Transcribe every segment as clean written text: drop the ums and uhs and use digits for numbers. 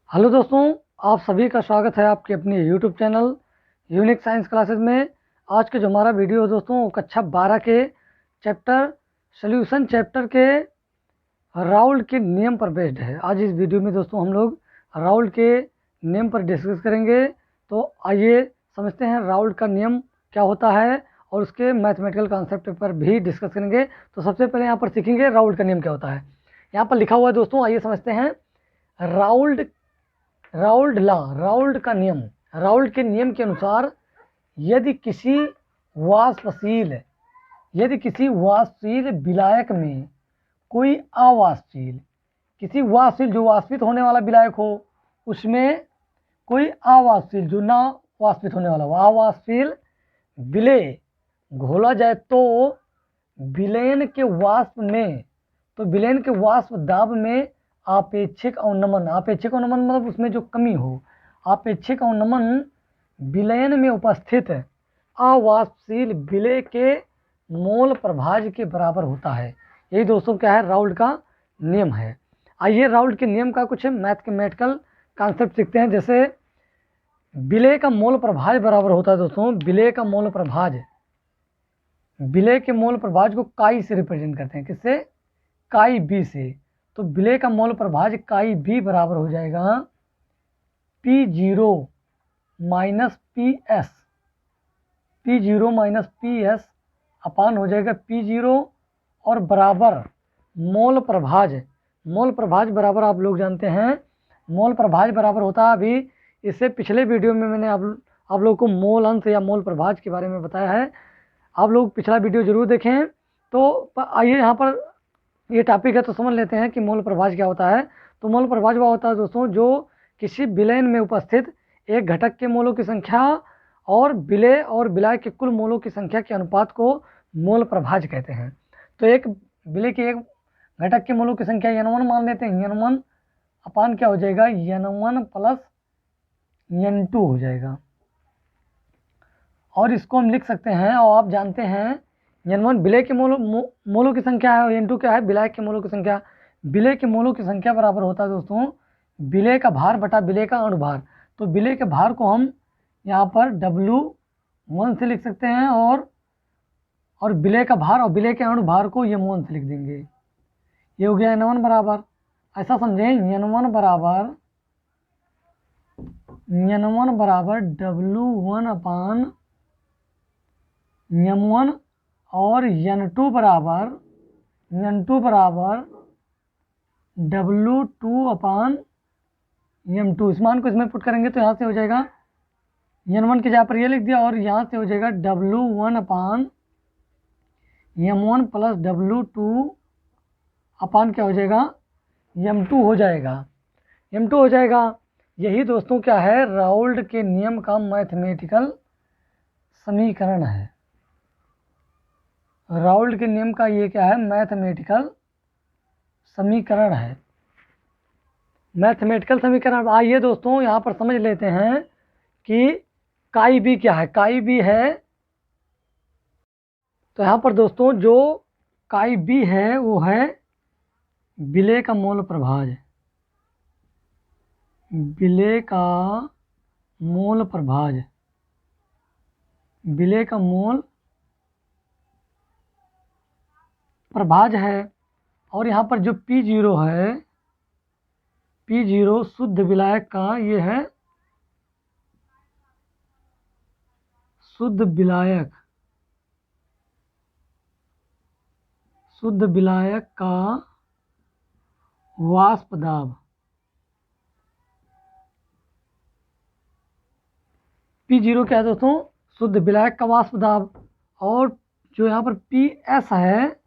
Hello दोस्तों, आप सभी का स्वागत है आपके अपने YouTube channel unique science classes में। आज के जो हमारा वीडियो है दोस्तों, वो कक्षा 12 के चैप्टर सॉल्यूशन चैप्टर के राउल्ट के नियम पर बेस्ड है। आज इस वीडियो में दोस्तों हम लोग राउल्ट के नियम पर डिस्कस करेंगे। तो आइए समझते हैं राउल्ट का नियम क्या होता है और उसके मैथमेटिकल कॉन्सेप्ट पर भी डिस्कस करेंगे। तो सबसे पहले यहाँ पर सीखेंगे राउल्ट का नियम क्या होता है। यहाँ पर लिखा हुआ है दोस्तों, आइए समझते हैं। राउल्ट राउल्ट लॉ, राउल्ट का नियम। राउल्ट के नियम के अनुसार यदि किसी वाष्पशील यदि किसी वाष्पशील विलायक में कोई अवाष्पशील किसी वाष्पशील जो वाष्पित होने वाला विलायक हो, उसमें कोई अवाष्पशील जो ना वाष्पित होने वाला हो, अवाष्पशील विलेय घोला जाए तो विलयन के वाष्प दाब में आपेक्षिक अवनमन मतलब उसमें जो कमी हो, आपेक्षिक अवनमन विलयन में उपस्थित अवाष्पशील विलेय के मोल प्रभाज के बराबर होता है। यही दोस्तों क्या है, राउल्ट का नियम है। आइए राउल्ट के नियम का कुछ मैथमेटिकल कॉन्सेप्ट सीखते हैं। जैसे विलेय का मोल प्रभाज बराबर होता है दोस्तों, विलेय के मोल प्रभाज को काई से रिप्रेजेंट करते हैं। किससे? काई बी से। तो विलेय का मोल प्रभाज काई बी बराबर हो जाएगा P0 माइनस पी एस अपान हो जाएगा P0 और बराबर मोल प्रभाज बराबर आप लोग जानते हैं, मोल प्रभाज बराबर होता है। अभी इससे पिछले वीडियो में मैंने आप लोग को मोल अंश या मोल प्रभाज के बारे में बताया है। आप लोग पिछला वीडियो जरूर देखें। तो आइए यहाँ पर ये टॉपिक है तो समझ लेते हैं कि मोल प्रभाज क्या होता है। तो मोल प्रभाज वह होता है दोस्तों जो किसी विलयन में उपस्थित एक घटक के मोलों की संख्या और विलेय और विलायक के कुल मोलों की संख्या के अनुपात को मोल प्रभाज कहते हैं। तो एक विलेय के एक घटक के मोलों की संख्या n1 मान लेते हैं। n1 अपान क्या हो जाएगा, n1 प्लस n2 हो जाएगा। और इसको हम लिख सकते हैं, और आप जानते हैं n1 विलेय के मोलों की संख्या है और n2 क्या है, विलायक के मोलों की संख्या। विलेय के मोलों की संख्या बराबर होता है दोस्तों विलेय का भार बटा विलेय का अणुभार। तो विलेय के भार को हम यहाँ पर W1 से लिख सकते हैं और विलेय का भार और विलेय के अणुभार को M1 से लिख देंगे। ये हो गया n1 बराबर, ऐसा समझें, n1 बराबर W1 अपान M1 और n2 बराबर W2 अपान M2। इस मान को इसमें पुट करेंगे तो यहाँ से हो जाएगा n1 की जगह पर ये लिख दिया और यहाँ से हो जाएगा W1 अपान M1 प्लस W2 अपान क्या हो जाएगा, M2 हो जाएगा। यही दोस्तों क्या है, राउल्ट के नियम का मैथमेटिकल समीकरण है। राउल्ट के नियम का ये क्या है, मैथमेटिकल समीकरण है। मैथमेटिकल समीकरण। आइए दोस्तों यहाँ पर समझ लेते हैं कि काई बी क्या है। काई बी है, तो यहाँ पर दोस्तों जो काई बी है वो है विलेय का मोल प्रभाज। विलेय का मोल प्रभाज है। और यहाँ पर जो P0 है, P0 शुद्ध विलायक का ये है शुद्ध विलायक का वाष्प दाब। P0 क्या है दोस्तों, शुद्ध विलायक का वाष्प दाब। और जो यहाँ पर PS है,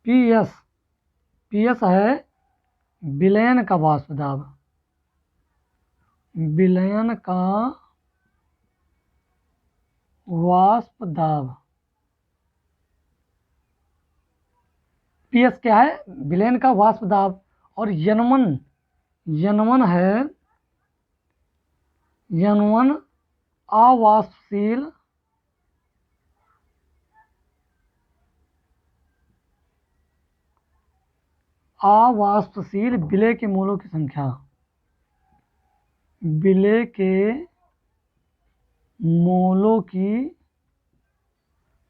PS है विलयन का वाष्प दाब। विलयन का वाष्प दाब। PS क्या है, विलयन का वाष्प दाब। और n1 है अवाष्पशील विलेय के मोलों की संख्या। विलय के मोलों की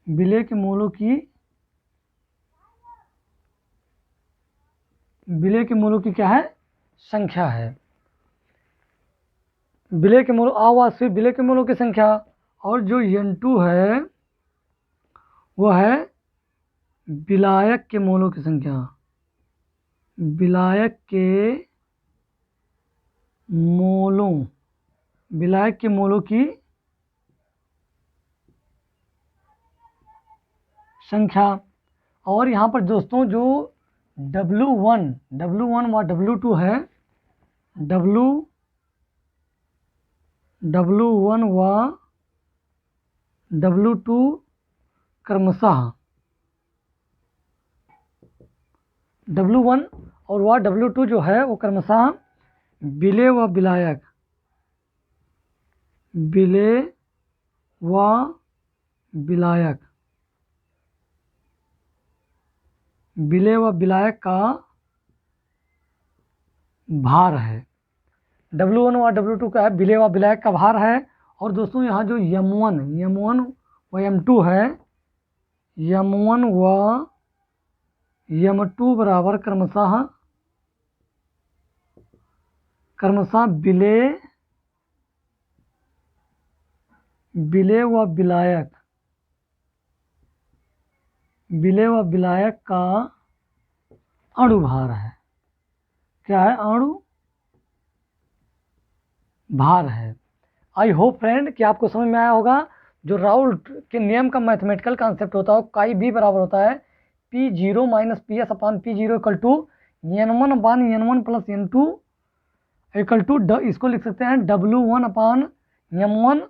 विलय के मोलों की क्या है? संख्या है। विलय के मोल आवासीय विलय के मोलों की संख्या। और जो N2 है वो है विलायक के मोलों की संख्या। विलायक के मोलों की संख्या। और यहाँ पर दोस्तों जो W1 व W2 है, W1 व W2 क्रमशः W1 और वह W2 जो है वो क्रमशः विलय व विलायक का भार है। W1 व W2 का है विलय व विलायक का भार है। और दोस्तों यहाँ जो M1 व M2 है, M1 व M2 बराबर क्रमशः विलय व विलायक का अणुभार है। क्या है? अणु भार है। आई होप फ्रेंड कि आपको समझ में आया होगा। जो राउल्ट के नियम का मैथमेटिकल कॉन्सेप्ट होता है काई बी बराबर होता है P0 - PS upon P0 equal to N1 upon N1 plus N2 equal to इसको लिख सकते हैं W1 अपान M1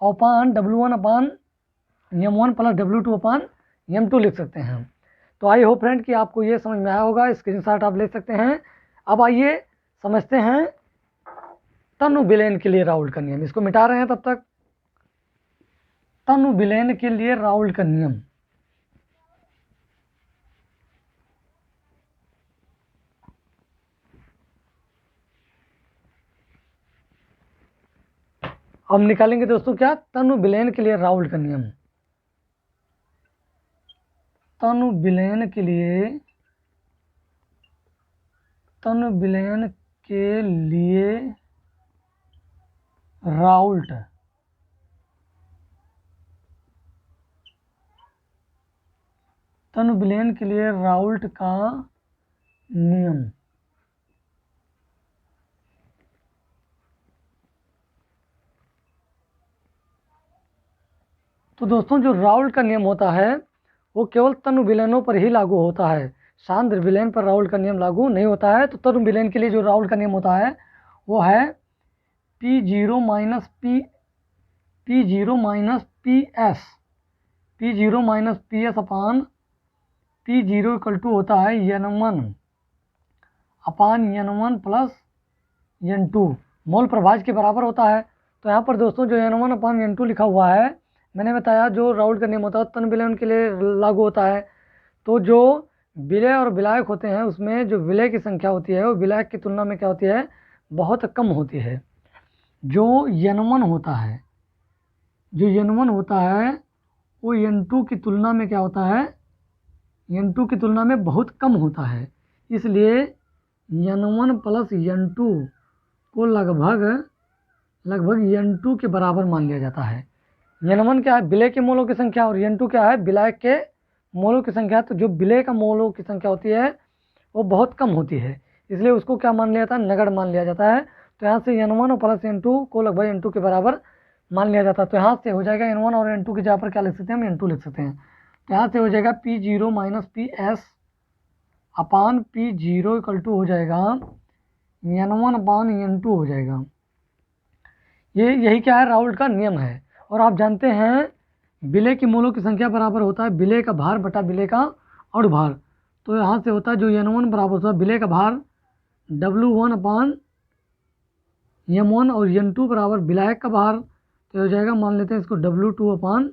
अपान W1 अपान M1 प्लस W2 अपान M2 लिख सकते हैं। तो आई होप फ्रेंड कि आपको ये समझ में आया होगा। स्क्रीनशॉट आप ले सकते हैं। अब आइए समझते हैं तनु विलयन के लिए राउल्ट का नियम। इसको मिटा रहे हैं तब तक। तनु विलयन के लिए राउल्ट का नियम। हम निकालेंगे दोस्तों क्या? तनु विलयन के लिए राउल्ट का नियम। तनु विलयन के लिए राउल्ट का नियम। तो दोस्तों जो राउल्ट का नियम होता है वो केवल तनु विलयनों पर ही लागू होता है। सांद्र विलयन पर राउल्ट का नियम लागू नहीं होता है। तो तनु विलयन के लिए जो राउल्ट का नियम होता है वो है P0 - PS upon P0 equal to होता है N1 upon N1 plus N2 मोल प्रभाज के बराबर होता है। तो यहाँ पर दोस्तों जो N1 अपान N2 लिखा हुआ है, मैंने बताया जो राउल्ट का नियम होता है तनु विलयन के लिए लागू होता है। तो जो विलय और विलायक होते हैं उसमें जो विलय की संख्या होती है वो विलायक की तुलना में क्या होती है? बहुत कम होती है। जो N1 होता है वो N2 की तुलना में क्या होता है? N2 की तुलना में बहुत कम होता है। इसलिए N1 प्लस N2 को लगभग N2 के बराबर मान लिया जाता है। N1 क्या है? विलय के मोलों की संख्या और N2 क्या है? विलायक के मोलों की संख्या। तो जो विलय का मोलों की संख्या होती है वो बहुत कम होती है, इसलिए उसको क्या मान लिया जाता है? नगण्य मान लिया जाता है। तो यहाँ से N1 और प्लस N2 को लगभग N2 के बराबर मान लिया जाता है। तो यहाँ से हो जाएगा N1 और N2 की जगह पर क्या लिख सकते हैं? हम N2 लिख सकते हैं। तो यहाँ से हो जाएगा P0 - PS upon P0 equal to हो जाएगा N1 अपान N2 हो जाएगा। यही क्या है? राउल्ट का नियम है। और आप जानते हैं विलय की मोलों की संख्या बराबर होता है विलय का भार बटा विलय का अणुभार। तो यहाँ से होता है जो N1 बराबर होता है विलय का भार W1 अपान M1 और N2 बराबर विलायक का भार। तो हो जाएगा, मान लेते हैं इसको W2 अपान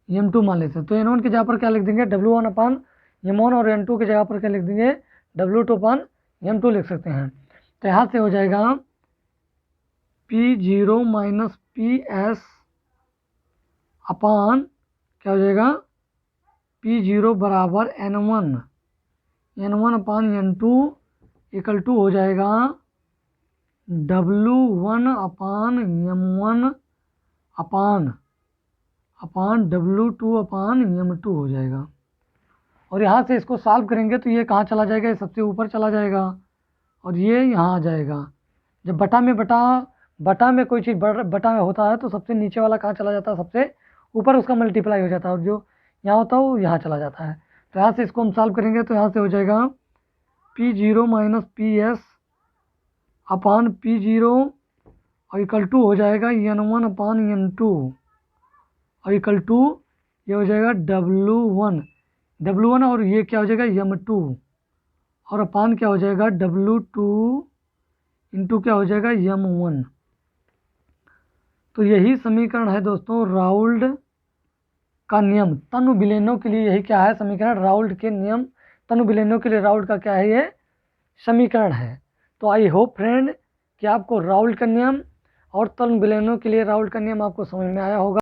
M2 मान लेते हैं। तो N1 की जगह पर क्या लिख देंगे? W1 अपान M1 और N2 की जगह पर क्या लिख देंगे? W2 अपान M2 लिख सकते हैं। तो यहाँ से हो जाएगा P0 माइनस PS अपान क्या हो जाएगा, P0 बराबर N1 upon N2 equal to हो जाएगा W1 अपान M1 अपान W2 अपान M2 हो जाएगा। और यहाँ से इसको सॉल्व करेंगे तो ये कहाँ चला जाएगा, ये सबसे ऊपर चला जाएगा और ये यहाँ आ जाएगा। जब बटा में कोई चीज़ बटा में होता है तो सबसे नीचे वाला कहाँ चला जाता है, सबसे ऊपर उसका मल्टीप्लाई हो जाता है और जो यहाँ होता है वो यहाँ चला जाता है। तो यहाँ से इसको हम सॉल्व करेंगे तो यहाँ से हो जाएगा P0 minus PS upon P0 और इक्वल टू हो जाएगा N1 अपान N2 और इक्वल टू ये हो जाएगा W1 और ये क्या हो जाएगा M2 और अपान क्या हो जाएगा W2 इंटू क्या हो जाएगा M1। तो यही समीकरण है दोस्तों राउल्ड का नियम तनु विलेनों के लिए। यही क्या है समीकरण, राउल्ड के नियम तनु विलेनों के लिए राउल्ड का क्या है, ये समीकरण है। तो आई होप फ्रेंड कि आपको राउल्ड का नियम और तनु विलेनों के लिए राउल्ड का नियम आपको समझ में आया होगा।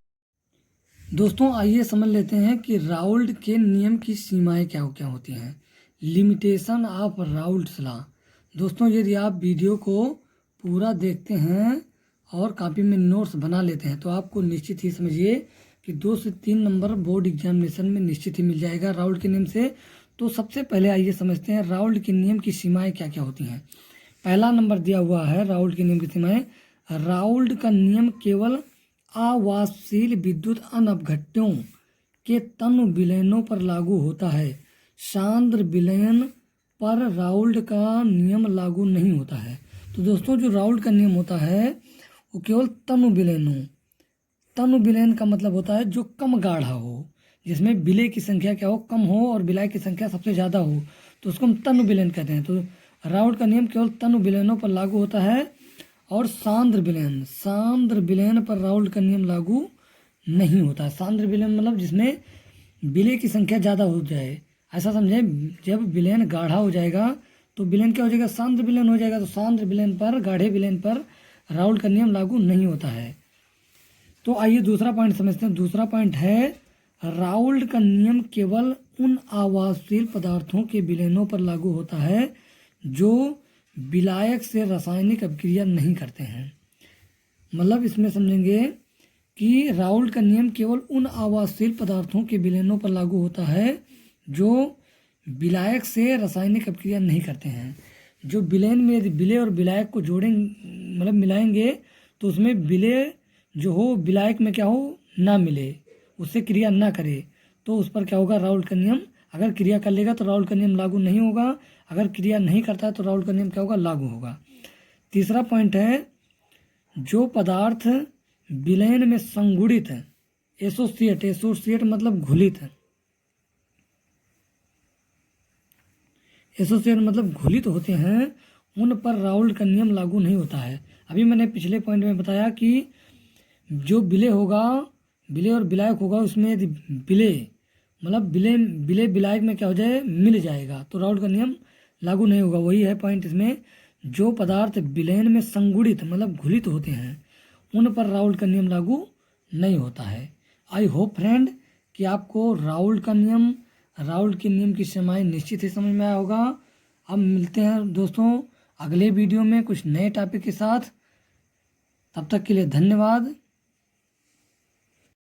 दोस्तों आइए समझ लेते हैं कि राउल्ड के नियम की सीमाएं क्या क्या होती हैं। Limitation of Raoult's law. दोस्तों यदि आप वीडियो को पूरा देखते हैं और कॉपी में नोट्स बना लेते हैं तो आपको निश्चित ही समझिए कि 2 से 3 नंबर बोर्ड एग्जामिनेशन में निश्चित ही मिल जाएगा राउल्ड के नियम से। तो सबसे पहले आइए समझते हैं राउल्ड के नियम की सीमाएं क्या क्या होती हैं। पहला नंबर दिया हुआ है राउल्ड के नियम की सीमाएं। राउल्ड का नियम केवल आवासशील विद्युत अनअपघट्यों के तनु विलयनों पर लागू होता है। सांद्र विलयन पर राउल्ड का नियम लागू नहीं होता है। तो दोस्तों जो राउल्ड का नियम होता है वो केवल तनु विलयन का मतलब होता है जो कम गाढ़ा हो, जिसमें विलय की संख्या क्या हो, कम हो और विलय की संख्या सबसे ज़्यादा हो, तो उसको हम तनु विलयन कहते हैं। तो राउल्ड का नियम केवल तनु विलयनों पर लागू होता है। और सांद्र विलयन पर राउल्ड का नियम लागू नहीं होता है। सांद्र विलयन मतलब जिसमें विलय की संख्या ज़्यादा हो जाए, ऐसा समझें। जब विलयन गाढ़ा हो जाएगा तो विलयन क्या हो जाएगा, सांद्र विलयन हो जाएगा। तो सांद्र विलयन पर, गाढ़े विलयन पर राउल्ड का नियम लागू नहीं होता है। तो आइए दूसरा पॉइंट समझते हैं। दूसरा पॉइंट है राउल्ड का नियम केवल उन आवासशील पदार्थों के विलयनों पर लागू होता है जो विलायक से रासायनिक अभिक्रिया नहीं करते हैं। मतलब इसमें समझेंगे कि राउल्ड का नियम केवल उन आवासशील पदार्थों के विलयनों पर लागू होता है जो विलायक से रासायनिक अभिक्रिया नहीं करते हैं। जो विलयन में यदि विलय और विलायक को जोड़ेंगे, मतलब मिलाएंगे, तो उसमें विलय जो हो विलायक में क्या हो, ना मिले, उससे क्रिया ना करे, तो उस पर क्या होगा, राउल्ड का नियम। अगर क्रिया कर लेगा तो राउल्ड का नियम लागू नहीं होगा, अगर क्रिया नहीं करता है तो राउल्ड का नियम क्या होगा, लागू होगा। तीसरा पॉइंट है जो पदार्थ विलयन में संगुणित एसोसिएट मतलब घुलित, एसोसिएट मतलब घुलित होते हैं, उन पर राउल्ड का नियम लागू नहीं होता है। अभी मैंने पिछले पॉइंट में बताया कि जो विलय होगा, विलय और विलायक होगा, उसमें यदि विलय मतलब विलय विलायक में क्या हो जाए, मिल जाएगा, तो राउल्ड का नियम लागू नहीं होगा। वही है पॉइंट इसमें, जो पदार्थ विलयन में संगुणित मतलब घुलित होते हैं उन पर राउल्ड का नियम लागू नहीं होता है। आई होप फ्रेंड कि आपको राउल्ड के नियम की सीमाएं निश्चित ही समझ में आया होगा। अब मिलते हैं दोस्तों अगले वीडियो में कुछ नए टॉपिक के साथ। तब तक के लिए धन्यवाद।